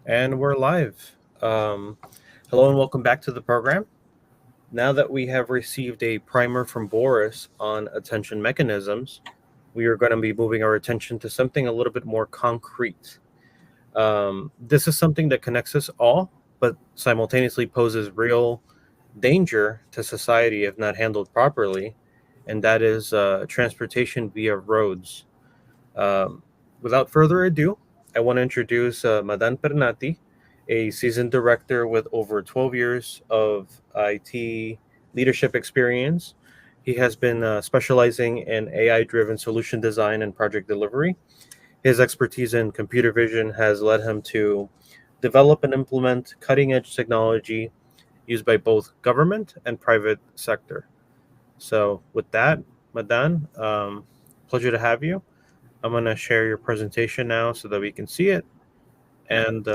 And we're live. Hello and welcome back to the program. Now that we have received a primer from Boris on attention mechanisms, we are going to be moving our attention to something a little bit more concrete. This is something that connects us all, but simultaneously poses real danger to society if not handled properly, and that is transportation via roads. Um, Without further ado, I want to introduce Madan Pernati, a seasoned director with over 12 years of IT leadership experience. He has been specializing in AI driven solution design and project delivery. His expertise in computer vision has led him to develop and implement cutting edge technology used by both government and private sector. So, with that, Madan, pleasure to have you. I'm going to share your presentation now so that we can see it. And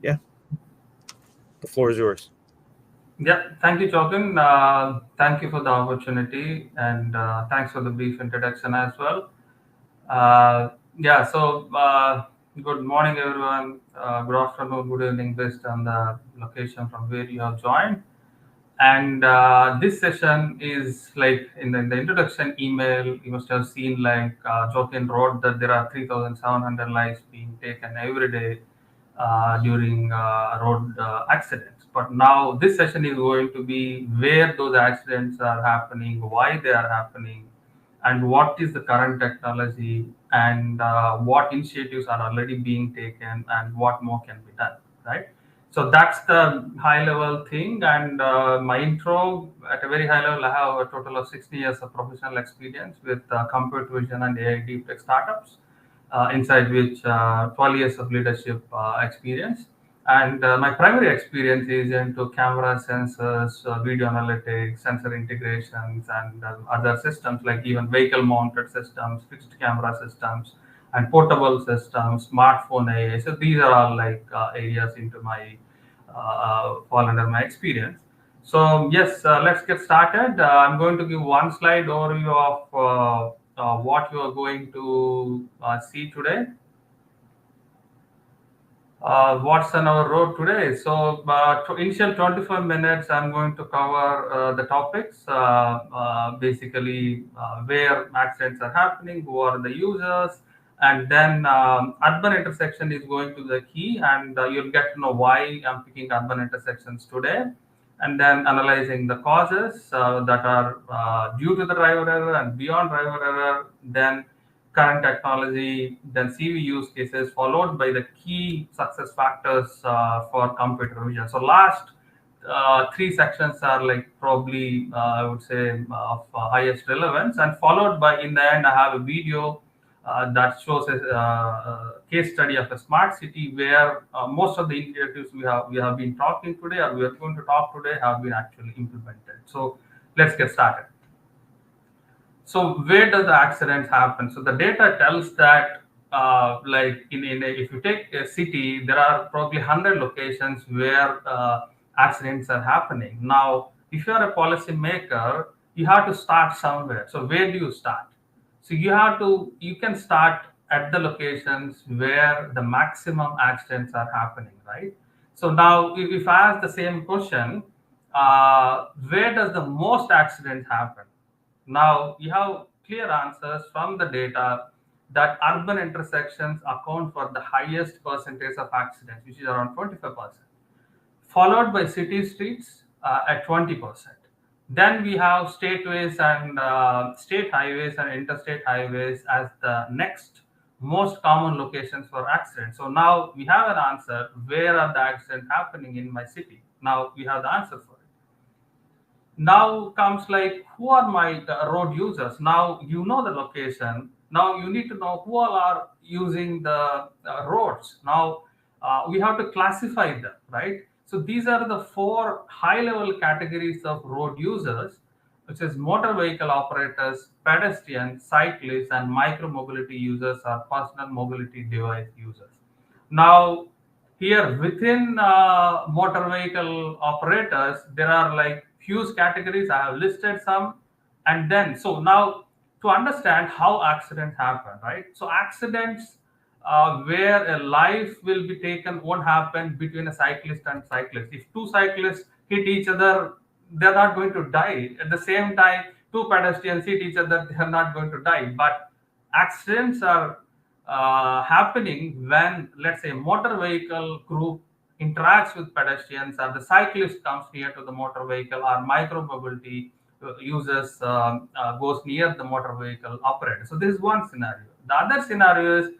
yeah, the floor is yours. Yeah, thank you, Chokin. Thank you for the opportunity and thanks for the brief introduction as well. Yeah, so good morning, everyone. Good afternoon, good evening, based on the location from where you have joined. And this session is like in the introduction email, you must have seen like Joaquin wrote that there are 3,700 lives being taken every day during road accidents. But now this session is going to be where those accidents are happening, why they are happening, and what is the current technology, and what initiatives are already being taken, and what more can be done, right? So that's the high level thing. And my intro at a very high level, I have a total of 60 years of professional experience with computer vision and AI deep tech startups, inside which 12 years of leadership experience. And my primary experience is into camera sensors, video analytics, sensor integrations, and other systems like even vehicle mounted systems, fixed camera systems, and portable systems, smartphone AI. So these are all like areas into my fall under my experience. So yes, let's get started. I'm going to give one slide overview of what you are going to see today. What's on our road today? So, initial 24 minutes, I'm going to cover the topics, basically where accidents are happening, who are the users, and then urban intersection is going to the key, and you'll get to know why I'm picking urban intersections today, and then analyzing the causes that are due to the driver error and beyond driver error, then current technology, then CV use cases, followed by the key success factors for computer vision. So last three sections are like probably I would say of highest relevance, and followed by in the end I have a video that shows a case study of a smart city where most of the initiatives we have been talking today, or we are going to talk today, have been actually implemented. So let's get started. So where does the accident happen? So the data tells that like if you take a city, there are probably 100 locations where accidents are happening. Now if you are a policy maker, you have to start somewhere. So where do you start? So you can start at the locations where the maximum accidents are happening, right? So now if I ask the same question, where does the most accidents happen? Now you have clear answers from the data that urban intersections account for the highest percentage of accidents, which is around 25%, followed by city streets at 20%. Then we have stateways and state highways and interstate highways as the next most common locations for accidents. So now we have an answer, where are the accidents happening in my city? Now we have the answer for it. Now comes like, who are my road users? Now you know the location. Now you need to know who all are using the roads. Now we have to classify them, right? So these are the four high level categories of road users, which is motor vehicle operators, pedestrians, cyclists, and micro mobility users, or personal mobility device users. Now here within motor vehicle operators, there are like huge categories. I have listed some. And then so now to understand how accidents happen, right? So accidents where a life will be taken won't happen between a cyclist and cyclist. If two cyclists hit each other, they're not going to die. At the same time, two pedestrians hit each other, they're not going to die. But accidents are happening when, let's say, motor vehicle group interacts with pedestrians, or the cyclist comes near to the motor vehicle, or micro mobility users goes near the motor vehicle operator. So this is one scenario. The other scenario is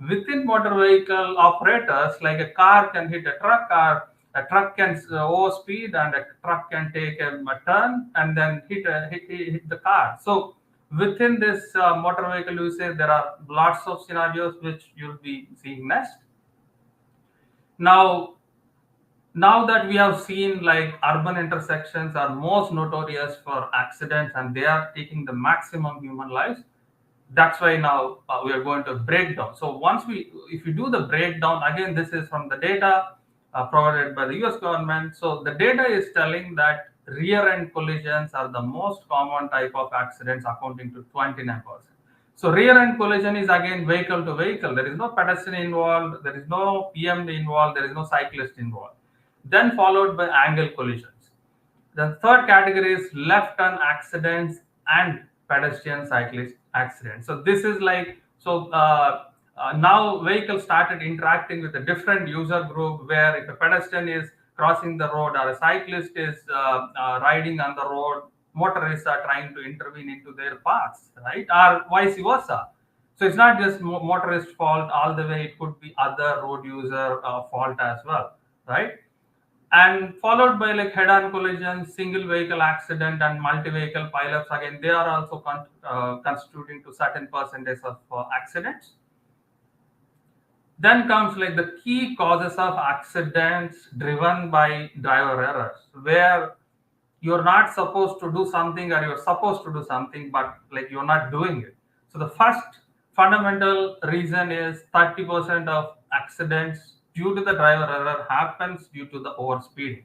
within motor vehicle operators, like a car can hit a truck, or a truck can overspeed, and a truck can take a turn and then hit the car. So within this motor vehicle usage, there are lots of scenarios which you'll be seeing next. Now that we have seen, like, urban intersections are most notorious for accidents and they are taking the maximum human lives, that's why now we are going to break down. So if we do the breakdown, again, this is from the data provided by the US government. So the data is telling that rear end collisions are the most common type of accidents, accounting to 29%. So rear end collision is again vehicle to vehicle. There is no pedestrian involved, there is no PMD involved, there is no cyclist involved. Then followed by angle collisions. The third category is left turn accidents and pedestrian cyclist accidents. So this is like, now vehicles started interacting with a different user group, where if a pedestrian is crossing the road or a cyclist is riding on the road, motorists are trying to intervene into their paths, right? Or vice versa. So it's not just motorist fault all the way, it could be other road user fault as well, right? And followed by like head-on collisions, single vehicle accident, and multi-vehicle pileups. Again, they are also constituting to certain percentage of accidents. Then comes like the key causes of accidents driven by driver errors, where you're not supposed to do something, or you're supposed to do something, but like you're not doing it. So the first fundamental reason is 30% of accidents due to the driver error happens due to the overspeeding.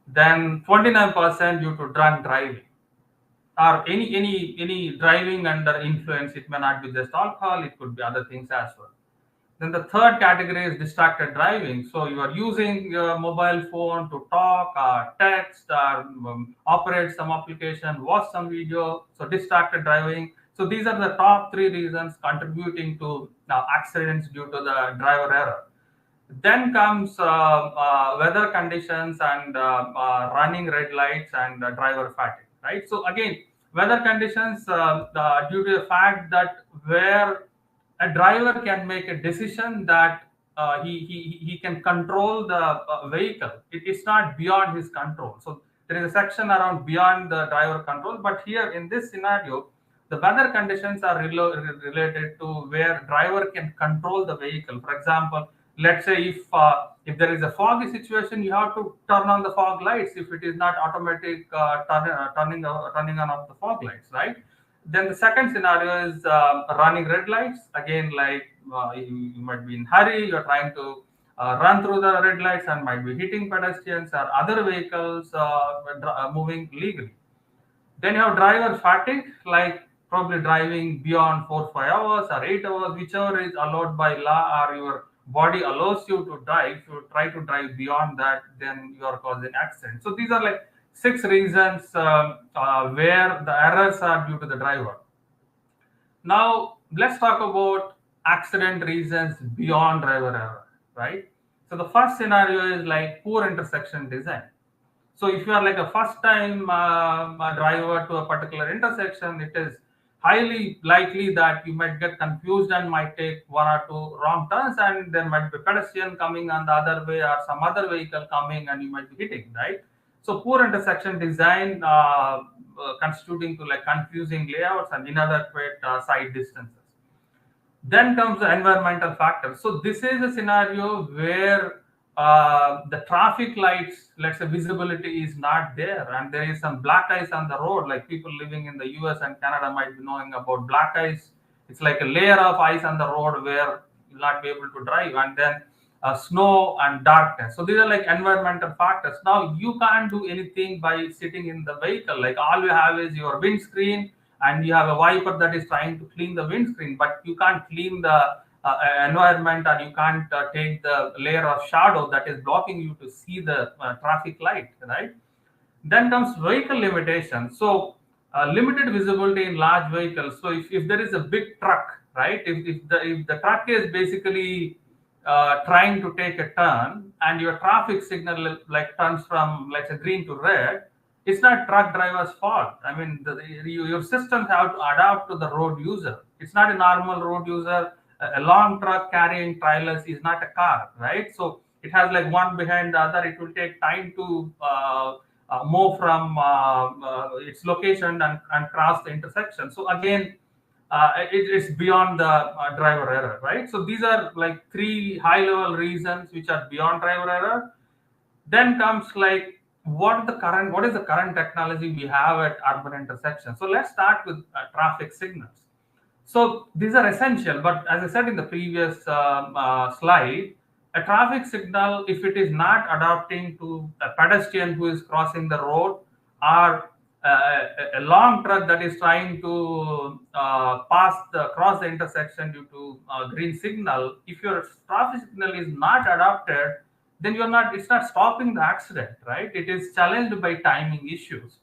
Then 29% due to drunk driving, or any driving under influence. It may not be just alcohol, it could be other things as well. Then the third category is distracted driving. So you are using your mobile phone to talk or text or operate some application, watch some video. So distracted driving. So these are the top three reasons contributing to accidents due to the driver error. Then comes weather conditions and running red lights and driver fatigue, right? So again, weather conditions due to the fact that where a driver can make a decision that he can control the vehicle. It is not beyond his control. So there is a section around beyond the driver control. But here in this scenario, the weather conditions are related to where driver can control the vehicle. For example, let's say if there is a foggy situation, you have to turn on the fog lights. If it is not automatic turning on of the fog lights, right? Then the second scenario is running red lights. Again, like you might be in hurry, you're trying to run through the red lights and might be hitting pedestrians or other vehicles moving legally. Then you have driver fatigue, like probably driving beyond 4-5 hours or 8 hours, whichever is allowed by law or your body allows you to drive. If you try to drive beyond that, then you are causing accidents. So these are like 6 reasons where the errors are due to the driver. Now let's talk about accident reasons beyond driver error, right? So the first scenario is like poor intersection design. So if you are like a first time driver to a particular intersection, it is highly likely that you might get confused and might take 1 or 2 wrong turns, and there might be a pedestrian coming on the other way or some other vehicle coming and you might be hitting, right? So poor intersection design constituting to like confusing layouts and inadequate side distances. Then comes the environmental factor. So this is a scenario where the traffic lights, let's say visibility is not there, and there is some black ice on the road. Like people living in the US and Canada might be knowing about black ice. It's like a layer of ice on the road where you'll not be able to drive, and then snow and darkness. So these are like environmental factors. Now you can't do anything by sitting in the vehicle. Like all you have is your windscreen, and you have a wiper that is trying to clean the windscreen, but you can't clean the environment, and you can't take the layer of shadow that is blocking you to see the traffic light, right? Then comes vehicle limitation. So limited visibility in large vehicles. So if there is a big truck, right? If the truck is basically trying to take a turn and your traffic signal like turns from like a green to red, it's not truck driver's fault. I mean, your systems have to adapt to the road user. It's not a normal road user. A long truck carrying trailers is not a car, right? So it has like one behind the other. It will take time to move from its location and cross the intersection. So again, it's beyond the driver error, right? So these are like three high-level reasons which are beyond driver error. Then comes like what is the current technology we have at urban intersections. So let's start with traffic signals. So these are essential, but as I said in the previous slide, a traffic signal, if it is not adapting to a pedestrian who is crossing the road, or a long truck that is trying to cross the intersection due to green signal, if your traffic signal is not adapted, then it's not stopping the accident, right? It is challenged by timing issues.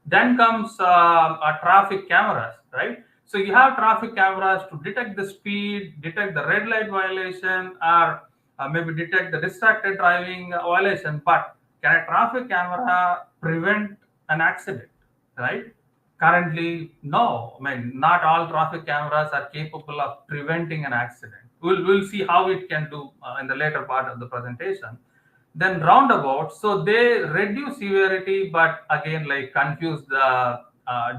Then comes traffic cameras, right? So you have traffic cameras to detect the speed, detect the red light violation, or maybe detect the distracted driving violation. But can a traffic camera prevent an accident, right? Currently, no. I mean, not all traffic cameras are capable of preventing an accident. We'll see how it can do in the later part of the presentation. Then roundabouts, so they reduce severity, but again, like confuse the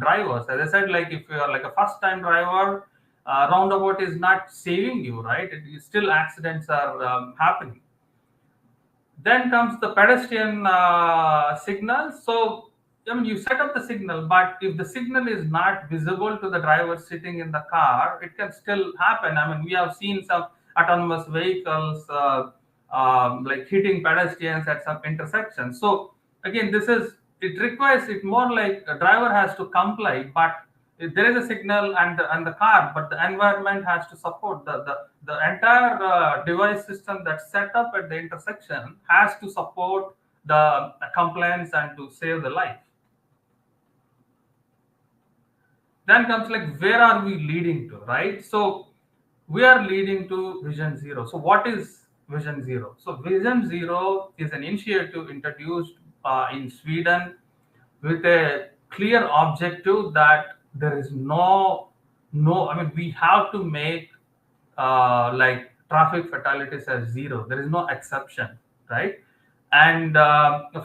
drivers. As I said, like if you are like a first-time driver, roundabout is not saving you, right? It is still accidents are happening. Then comes the pedestrian signal. So I mean, you set up the signal, but if the signal is not visible to the driver sitting in the car, it can still happen. I mean, we have seen some autonomous vehicles like hitting pedestrians at some intersections. So again, it requires it more like a driver has to comply, but if there is a signal and the car, but the environment has to support the entire device system that's set up at the intersection has to support the compliance and to save the life. Then comes like where are we leading to, right? So we are leading to vision zero. So what is vision zero? So vision zero is an initiative introduced in Sweden with a clear objective that there is no, I mean, we have to make like traffic fatalities as zero. There is no exception, right? And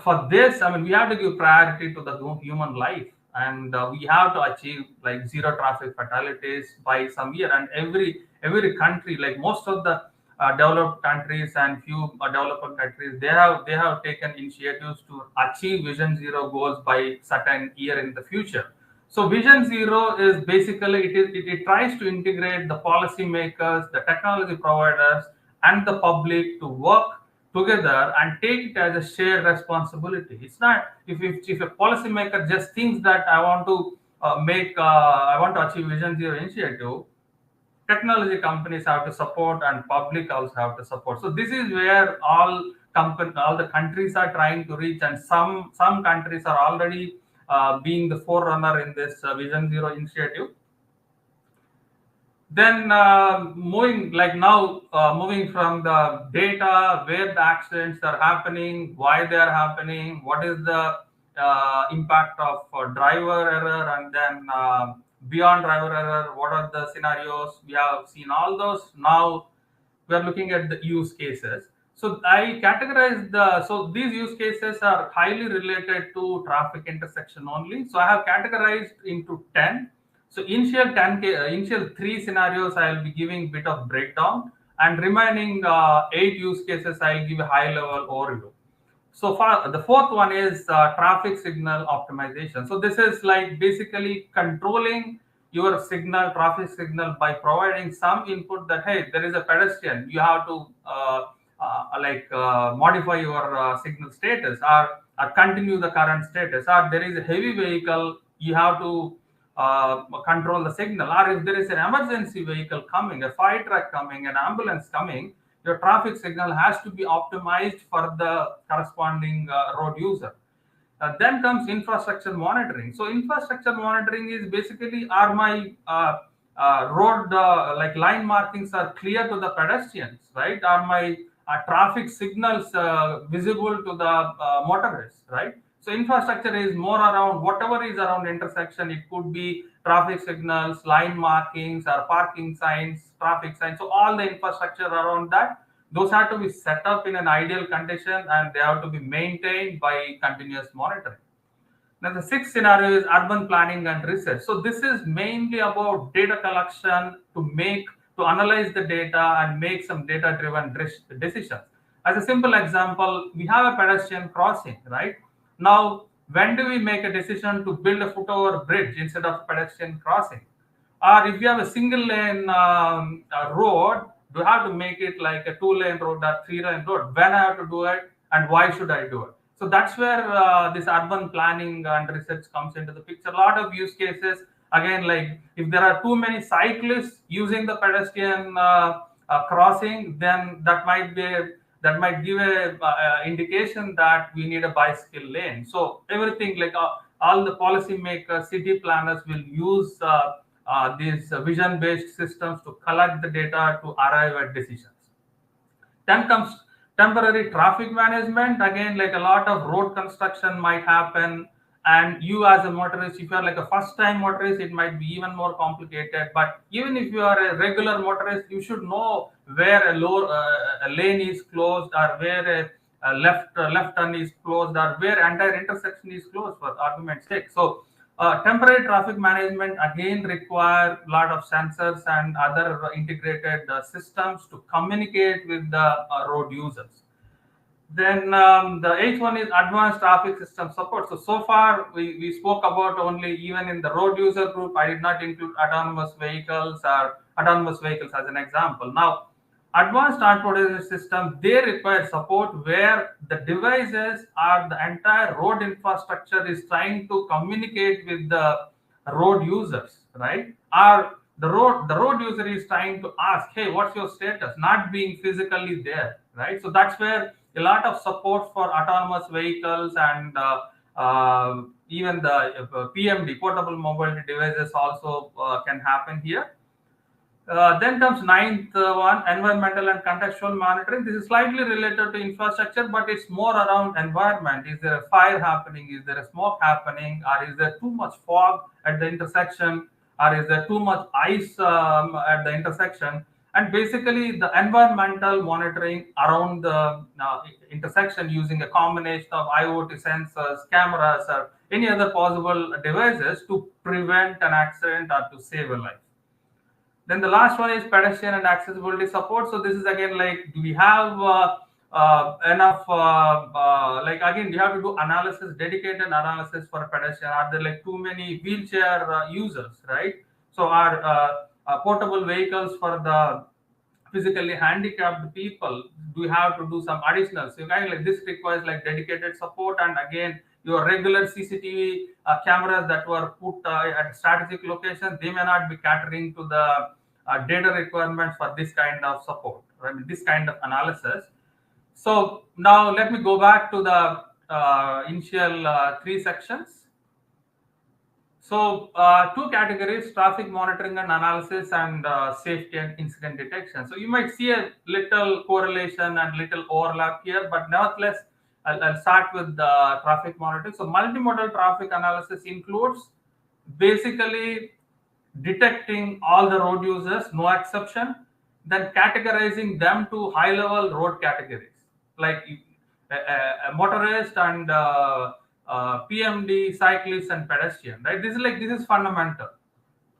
for this, I mean, we have to give priority to the human life, and we have to achieve like zero traffic fatalities by some year. And every country, like most of the developed countries and few developing countries, they have taken initiatives to achieve vision zero goals by certain year in the future. So vision zero is basically it tries to integrate the policymakers, the technology providers, and the public to work together and take it as a shared responsibility. It's not if a policymaker just thinks that I want to I want to achieve vision zero initiative, technology companies have to support and public also have to support. So this is where all the countries are trying to reach, and some countries are already being the forerunner in this vision zero initiative. Then moving from the data, where the accidents are happening, why they are happening, what is the impact of driver error, and then beyond driver error, what are the scenarios. We have seen all those. Now we are looking at the use cases. So I categorize so these use cases are highly related to traffic intersection only. So I have categorized into 10. So initial three scenarios I will be giving bit of breakdown, and remaining 8 use cases I will give a high level overview. So far, the fourth one is traffic signal optimization. So this is like basically controlling your traffic signal by providing some input that, hey, there is a pedestrian, you have to modify your signal status, or continue the current status, or there is a heavy vehicle, you have to control the signal, or if there is an emergency vehicle coming, a fire truck coming, an ambulance coming, your traffic signal has to be optimized for the corresponding road user. Then comes infrastructure monitoring. So infrastructure monitoring is basically, are my road like line markings are clear to the pedestrians, right? Are my traffic signals visible to the motorists, right? So infrastructure is more around whatever is around intersection. It could be traffic signals, line markings, or parking signs, traffic signs. So all the infrastructure around that, those have to be set up in an ideal condition, and they have to be maintained by continuous monitoring. Now, the sixth scenario is urban planning and research. So this is mainly about data collection to analyze the data and make some data-driven decisions. As a simple example, we have a pedestrian crossing, right? Now, when do we make a decision to build a foot-over bridge instead of pedestrian crossing? Or if you have a single lane road, do you have to make it like a 2-lane road or 3-lane road? When I have to do it, and why should I do it? So that's where this urban planning and research comes into the picture. A lot of use cases, again, like if there are too many cyclists using the pedestrian crossing, then that might give a indication that we need a bicycle lane. So everything like all the policymakers, city planners will use these vision-based systems to collect the data to arrive at decisions. Then comes temporary traffic management. Again, like a lot of road construction might happen, and you as a motorist, if you are like a first-time motorist, it might be even more complicated. But even if you are a regular motorist, you should know where a lane is closed, or where a left turn is closed, or where entire intersection is closed, for argument's sake. So temporary traffic management again require a lot of sensors and other integrated systems to communicate with the road users. Then the eighth one is advanced traffic system support. So far we spoke about only even in the road user group. I did not include autonomous vehicles as an example. Now, advanced transportation system, they require support where the devices or the entire road infrastructure is trying to communicate with the road users, right? Or the road user is trying to ask, hey, what's your status, not being physically there, right? So that's where a lot of support for autonomous vehicles and even the PMD, portable mobility devices, also can happen here. Then comes ninth one, environmental and contextual monitoring. This is slightly related to infrastructure, but it's more around environment. Is there a fire happening? Is there a smoke happening? Or is there too much fog at the intersection? Or is there too much ice at the intersection? And basically, the environmental monitoring around the intersection using a combination of IoT sensors, cameras, or any other possible devices to prevent an accident or to save a life. Then the last one is pedestrian and accessibility support. So this is again like, do we have enough? Like again, we have to do analysis, dedicated analysis for pedestrian. Are there like too many wheelchair users, right? So are portable vehicles for the physically handicapped people? Do you have to do some additional? So kind of like this requires like dedicated support, and again, your regular CCTV cameras that were put at strategic locations, they may not be catering to the data requirements for this kind of support, right? This kind of analysis. So now let me go back to the initial three sections. So two categories: traffic monitoring and analysis, and safety and incident detection. So you might see a little correlation and little overlap here, but nevertheless, I'll start with the traffic monitoring. So multimodal traffic analysis includes basically detecting all the road users, no exception, then categorizing them to high-level road categories, like a motorist and PMD, cyclists, and pedestrian, right? This is fundamental.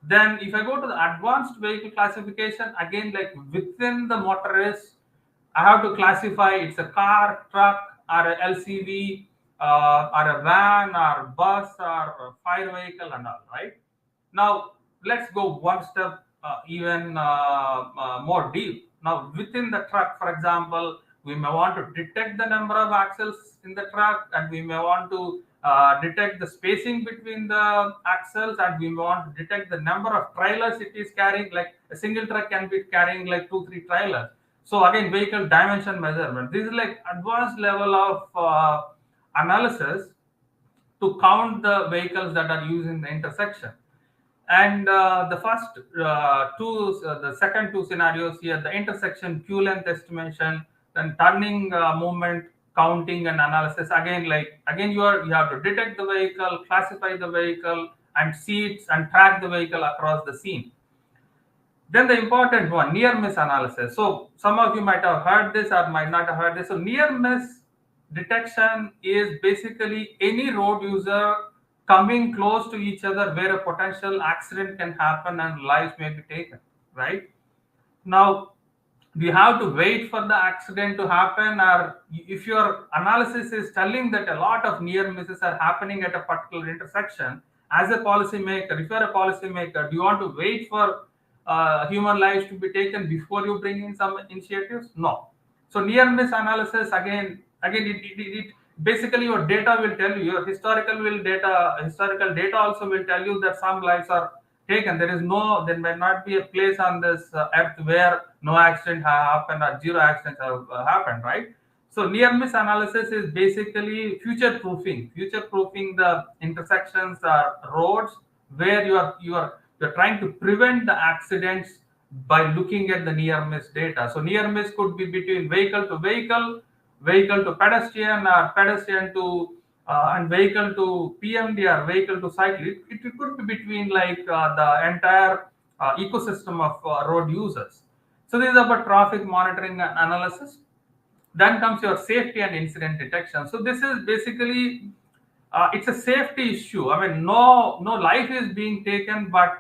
Then if I go to the advanced vehicle classification, again, like within the motorist, I have to classify it's a car, truck, or a LCV, or a van, or bus, or a fire vehicle, and all, right? Now let's go one step even more deep. Now within the truck, for example, we may want to detect the number of axles in the truck, and we may want to detect the spacing between the axles, and we want to detect the number of trailers it is carrying. Like a single truck can be carrying like 2 3 trailers. So again, vehicle dimension measurement, this is like advanced level of analysis to count the vehicles that are used in the intersection. And the second two scenarios here, the intersection queue length estimation, then turning movement counting and analysis. Again, you have to detect the vehicle, classify the vehicle, and seats and track the vehicle across the scene. Then the important one, near miss analysis. So some of you might have heard this or might not have heard this. So near miss detection is basically any road user coming close to each other where a potential accident can happen and lives may be taken, right? Now, do you have to wait for the accident to happen, or if your analysis is telling that a lot of near misses are happening at a particular intersection, as a policymaker, if you're a policymaker, do you want to wait for human lives to be taken before you bring in some initiatives? No. So near miss analysis, again it basically, your data will tell you, your historical data also will tell you that some lives are taken. There may not be a place on this earth where no accident have happened or zero accidents have happened, right? So near miss analysis is basically future proofing the intersections or roads where you're trying to prevent the accidents by looking at the near miss data. So near miss could be between vehicle to vehicle, vehicle to pedestrian, or pedestrian to and vehicle to PMD, or vehicle to cyclist. It could be between like the entire ecosystem of road users. So this is about traffic monitoring and analysis. Then comes your safety and incident detection. So this is basically it's a safety issue. I mean, no life is being taken, but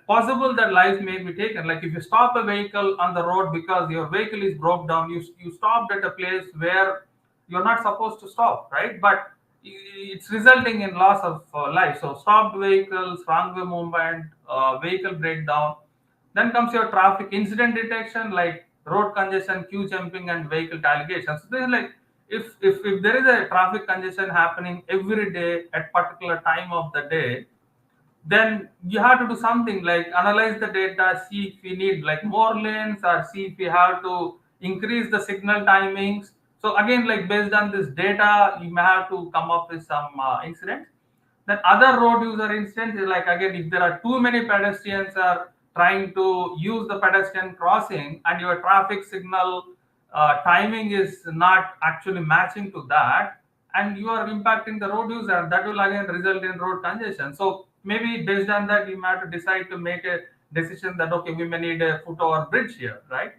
possible that lives may be taken. Like if you stop a vehicle on the road because your vehicle is broke down, you stopped at a place where you're not supposed to stop, right? But it's resulting in loss of life. So stopped vehicles, wrong way movement, vehicle breakdown. Then comes your traffic incident detection, like road congestion, queue jumping, and vehicle allocation. So this is like if there is a traffic congestion happening every day at particular time of the day, then you have to do something like analyze the data, see if we need like more lanes, or see if we have to increase the signal timings. So again, like based on this data, you may have to come up with some incidents. Then other road user instance is like, again, if there are too many pedestrians are trying to use the pedestrian crossing and your traffic signal timing is not actually matching to that, and you are impacting the road user, that will again result in road congestion. So maybe based on that, you might have to decide to make a decision that, okay, we may need a foot over bridge here, right?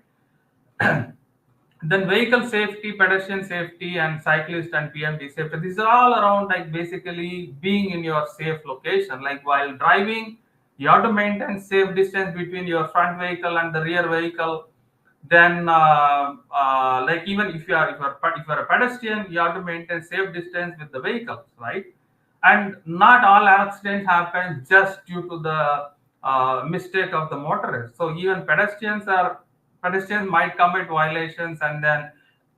Then vehicle safety, pedestrian safety, and cyclist and PMD safety. These are all around like basically being in your safe location. Like while driving, you have to maintain safe distance between your front vehicle and the rear vehicle. Then, like even if you're a pedestrian, you have to maintain safe distance with the vehicles, right? And not all accidents happen just due to the mistake of the motorist. So even pedestrians might commit violations, and then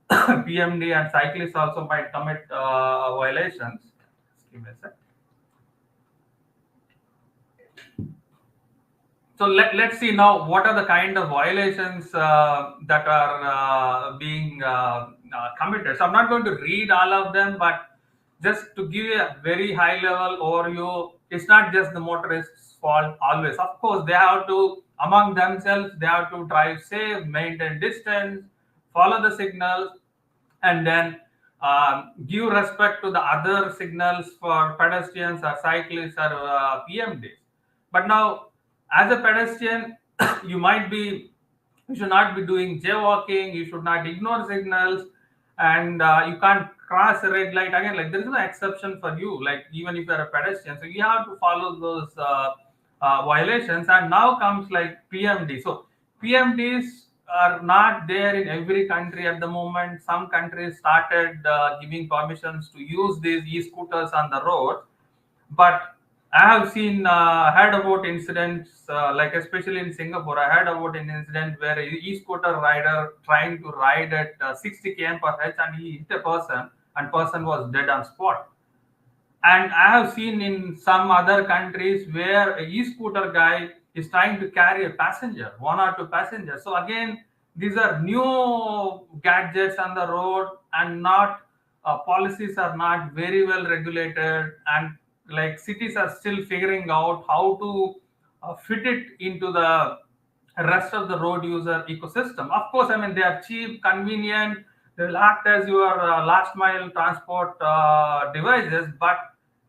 PMD and cyclists also might commit violations. Just give me a sec. So let's see now what are the kind of violations that are being committed. So I'm not going to read all of them, but just to give you a very high level overview, it's not just the motorist's fault always. Of course, they have to, among themselves, they have to drive safe, maintain distance, follow the signals, and then give respect to the other signals for pedestrians or cyclists or PMDs. But now, as a pedestrian, you might be, you should not be doing jaywalking, you should not ignore signals, and you can't cross a red light. Again, like there is no exception for you, like even if you're a pedestrian. So you have to follow those violations. And now comes like PMD. So PMDs are not there in every country at the moment. Some countries started giving permissions to use these e-scooters on the road, but I have heard about incidents like especially in Singapore. I heard about an incident where an e-scooter rider trying to ride at 60 km/h, and he hit a person, and person was dead on spot. And I have seen in some other countries where a e-scooter guy is trying to carry a passenger, one or two passengers. So again, these are new gadgets on the road, and not policies are not very well regulated, and like cities are still figuring out how to fit it into the rest of the road user ecosystem. Of course, I mean, they are cheap, convenient, they will act as your last mile transport devices, but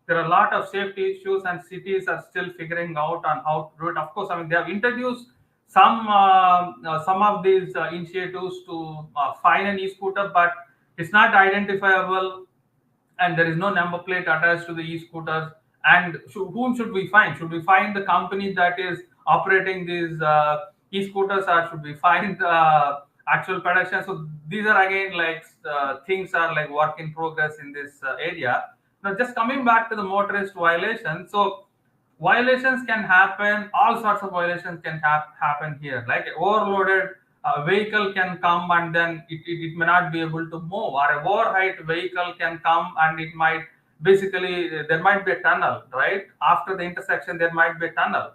there are a lot of safety issues, and cities are still figuring out on how to do it. Of course, I mean, they have introduced some of these initiatives to fine an e-scooter, but it's not identifiable, and there is no number plate attached to the e-scooters. And whom should we find? Should we find the company that is operating these e-scooters, or should we find the actual pedestrians? So these are again like things are like work in progress in this area. Now, just coming back to the motorist violation. So violations can happen, all sorts of violations can happen here, like overloaded vehicle can come, and then it may not be able to move, or a overheight vehicle can come, and it might basically, there might be a tunnel right after the intersection, there might be a tunnel.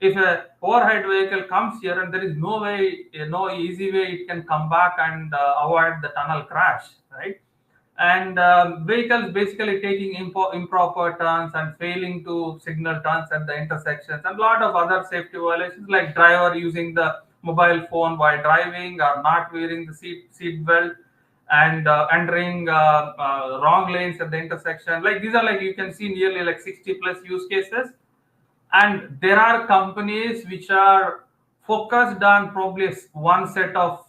If a overhead vehicle comes here and there is no way, no easy way it can come back and avoid the tunnel crash, right? And vehicles basically taking improper turns and failing to signal turns at the intersections, and a lot of other safety violations, like driver using the mobile phone while driving, or not wearing the seat belt, and entering wrong lanes at the intersection. Like these are, like you can see, nearly like 60 plus use cases. And there are companies which are focused on probably one set of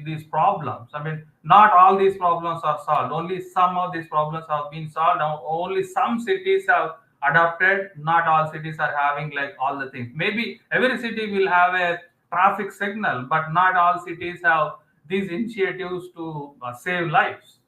these problems. I mean, not all these problems are solved, only some of these problems have been solved. Now, only some cities have adopted, not all cities are having like all the things. Maybe every city will have a traffic signal, but not all cities have these initiatives to save lives.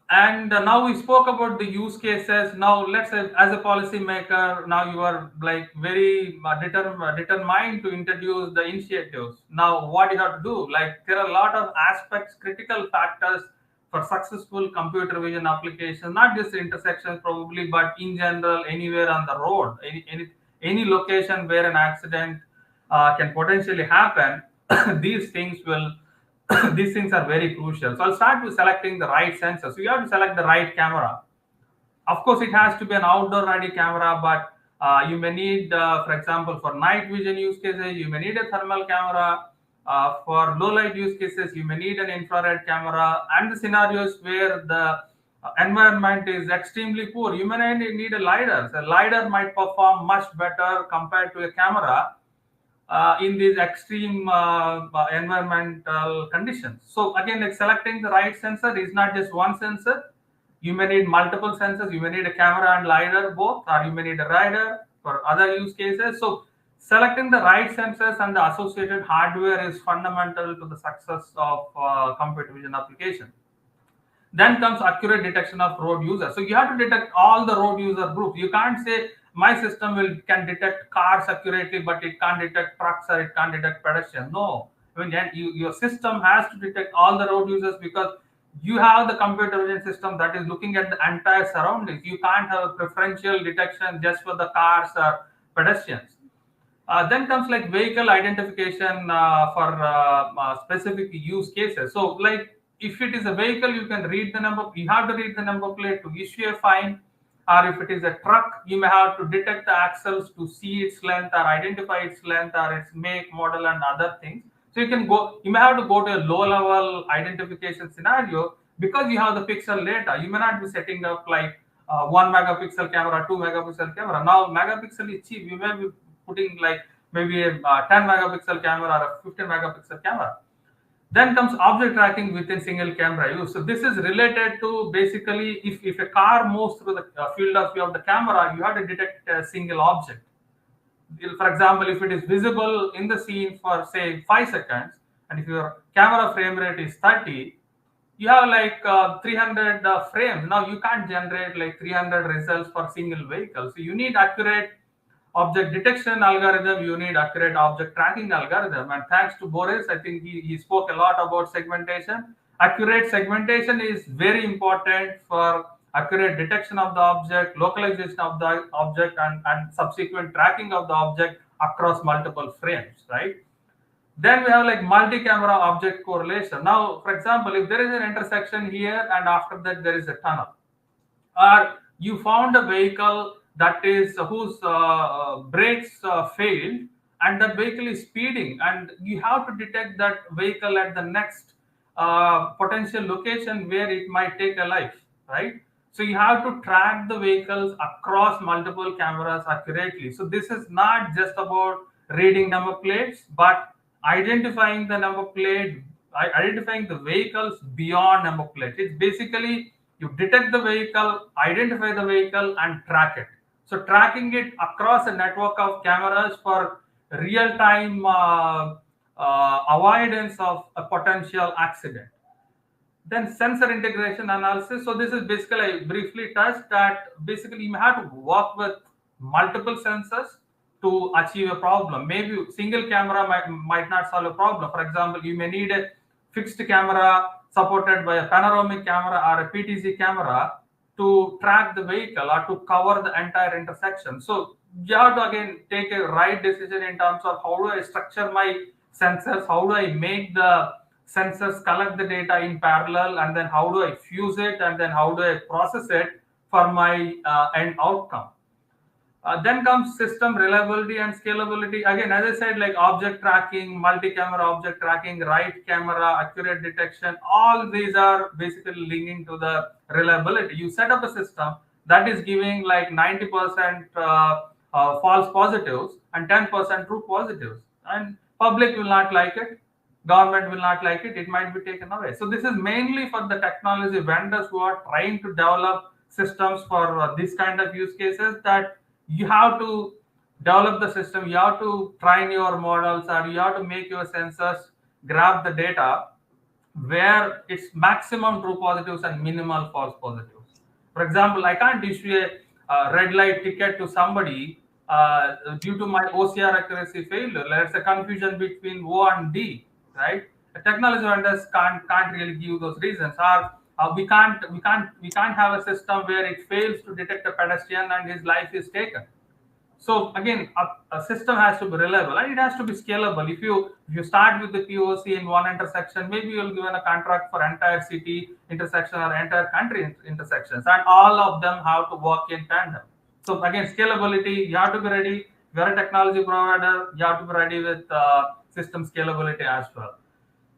And now we spoke about the use cases. Now let's say, as a policymaker, now you are like very determined to introduce the initiatives. Now what you have to do, like there are a lot of aspects, critical factors for successful computer vision applications, not just intersections probably, but in general anywhere on the road, any location where an accident can potentially happen. These things will these things are very crucial. So I'll start with selecting the right sensor. So you have to select the right camera. Of course, it has to be an outdoor ready camera, but you may need, for example, for night vision use cases, you may need a thermal camera. For low light use cases, you may need an infrared camera. And the scenarios where the environment is extremely poor, you may need a LiDAR. So LiDAR might perform much better compared to a camera in these extreme environmental conditions. So again, like selecting the right sensor is not just one sensor. You may need multiple sensors. You may need a camera and LiDAR both, or you may need a radar for other use cases. So selecting the right sensors and the associated hardware is fundamental to the success of computer vision application. Then comes accurate detection of road users. So you have to detect all the road user groups. You can't say my system can detect cars accurately, but it can't detect trucks or it can't detect pedestrians. No, I mean, your system has to detect all the road users, because you have the computer vision system that is looking at the entire surroundings. You can't have a preferential detection just for the cars or pedestrians. Then comes like vehicle identification for specific use cases. So like if it is a vehicle, you can read the number, you have to read the number plate to issue a fine. Or if it is a truck, you may have to detect the axles to see its length or identify its length or its make, model, and other things. So you may have to go to a low level identification scenario, because you have the pixel data. You may not be setting up like 1 megapixel camera, 2 megapixel camera. Now megapixel is cheap. You may be putting like maybe a 10 megapixel camera or a 15 megapixel camera. Then comes object tracking within single camera use. So this is related to basically if a car moves through the field of view of the camera, you have to detect a single object. For example, if it is visible in the scene for say 5 seconds, and if your camera frame rate is 30, you have like 300 frames. Now you can't generate like 300 results for single vehicle. So you need accurate object detection algorithm, you need accurate object tracking algorithm. And thanks to Boris, I think he spoke a lot about segmentation. Accurate segmentation is very important for accurate detection of the object, localization of the object, and subsequent tracking of the object across multiple frames, right? Then we have like multi-camera object correlation. Now, for example, if there is an intersection here and after that there is a tunnel, or you found a vehicle that is whose brakes failed, and that vehicle is speeding, and you have to detect that vehicle at the next potential location where it might take a life, right? So you have to track the vehicles across multiple cameras accurately. So this is not just about reading number plates, but identifying the number plate, identifying the vehicles beyond number plate. It's basically you detect the vehicle, identify the vehicle, and track it. So tracking it across a network of cameras for real-time avoidance of a potential accident. Then sensor integration analysis. So this is basically, I briefly touched that basically you have to work with multiple sensors to achieve a problem. Maybe single camera might not solve a problem. For example, you may need a fixed camera supported by a panoramic camera or a PTZ camera to track the vehicle or to cover the entire intersection. So you have to again take a right decision in terms of how do I structure my sensors, how do I make the sensors collect the data in parallel, and then how do I fuse it, and then how do I process it for my end outcome. Then comes system reliability and scalability. Again, as I said, like object tracking, multi-camera object tracking, right camera, accurate detection, all these are basically linking to the reliability. You set up a system that is giving like 90% false positives and 10% true positives. And public will not like it. Government will not like it. It might be taken away. So this is mainly for the technology vendors who are trying to develop systems for this kind of use cases, that you have to develop the system, you have to train your models, or you have to make your sensors grab the data where it's maximum true positives and minimal false positives. For example, I can't issue a red light ticket to somebody due to my OCR accuracy failure. Let's say confusion between O and D, right? The technology vendors can't really give those reasons. Or we can't have a system where it fails to detect a pedestrian and his life is taken. So again, a system has to be reliable and it has to be scalable. If you start with the POC in one intersection, maybe you'll given a contract for entire city intersection or entire country intersections, and all of them have to work in tandem. So again, scalability, you have to be ready. If you're a technology provider, you have to be ready with system scalability as well.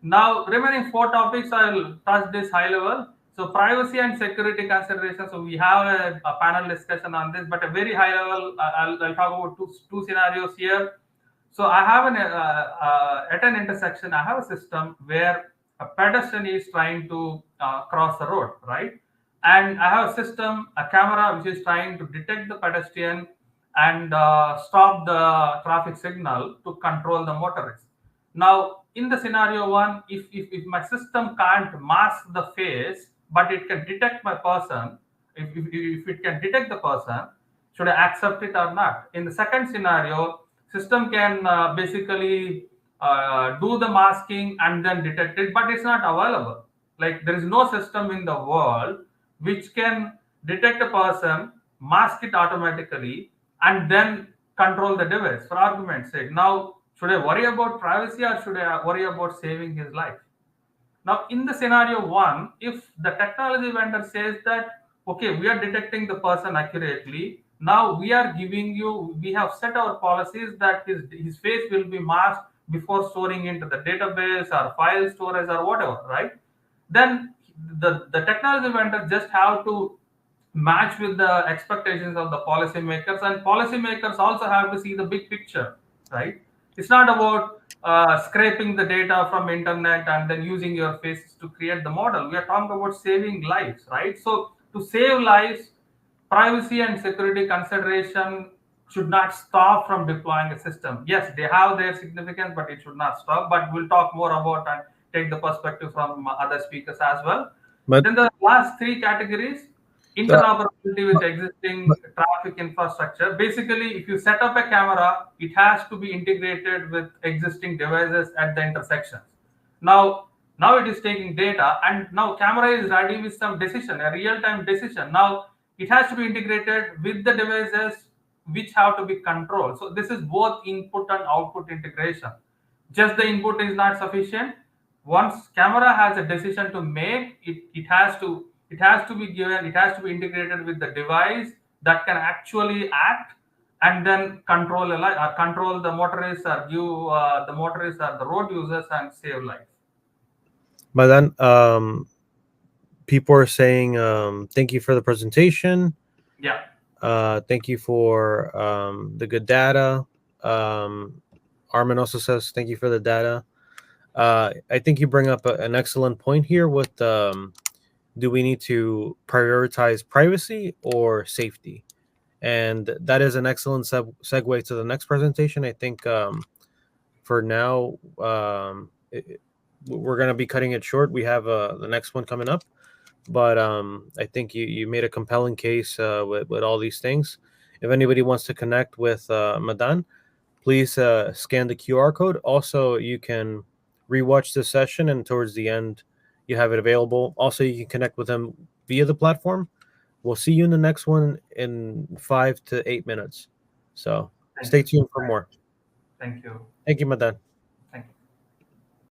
Now, remaining four topics, I'll touch this high level. So, privacy and security considerations. So, we have a panel discussion on this, but a very high level, I'll talk about two scenarios here. So, I have at an intersection, I have a system where a pedestrian is trying to cross the road, right? And I have a system, a camera, which is trying to detect the pedestrian and stop the traffic signal to control the motorist. Now, in the scenario one, if my system can't mask the face, but it can detect my person, if it can detect the person, should I accept it or not? In the second scenario, system can basically do the masking and then detect it, but it's not available. Like there is no system in the world which can detect a person, mask it automatically, and then control the device. For argument's sake, now should I worry about privacy or should I worry about saving his life? Now, in the scenario one, if the technology vendor says that, okay, we are detecting the person accurately, now we are giving you, we have set our policies that his face will be masked before storing into the database or file storage or whatever, right? Then the technology vendor just have to match with the expectations of the policymakers, and policymakers also have to see the big picture, right? It's not about scraping the data from internet and then using your faces to create the model. We are talking about saving lives, right? So to save lives, privacy and security consideration should not stop from deploying a system. Yes, they have their significance, but it should not stop. But we'll talk more about and take the perspective from other speakers as well. But Then the last three categories: interoperability with existing traffic infrastructure. Basically, if you set up a camera, it has to be integrated with existing devices at the intersections. Now, Now it is taking data, and now camera is ready with some decision, a real-time decision. Now it has to be integrated with the devices which have to be controlled. So this is both input and output integration. Just the input is not sufficient. Once camera has a decision to make, it has to be given, it has to be integrated with the device that can actually act, and then control the motorists, or give the motorists or the road users, and save lives. But then people are saying thank you for the presentation. Yeah. Thank you for the good data. Armin also says thank you for the data. I think you bring up an excellent point here with do we need to prioritize privacy or safety? And that is an excellent segue to the next presentation. I think for now, we're going to be cutting it short. We have the next one coming up. But I think you made a compelling case with all these things. If anybody wants to connect with Madan, please scan the QR code. Also, you can rewatch this session, and towards the end, you have it available. Also, you can connect with him via the platform. We'll see you in the next one in 5 to 8 minutes. So Thank stay you. tuned for more. Thank you. Thank you, Madan.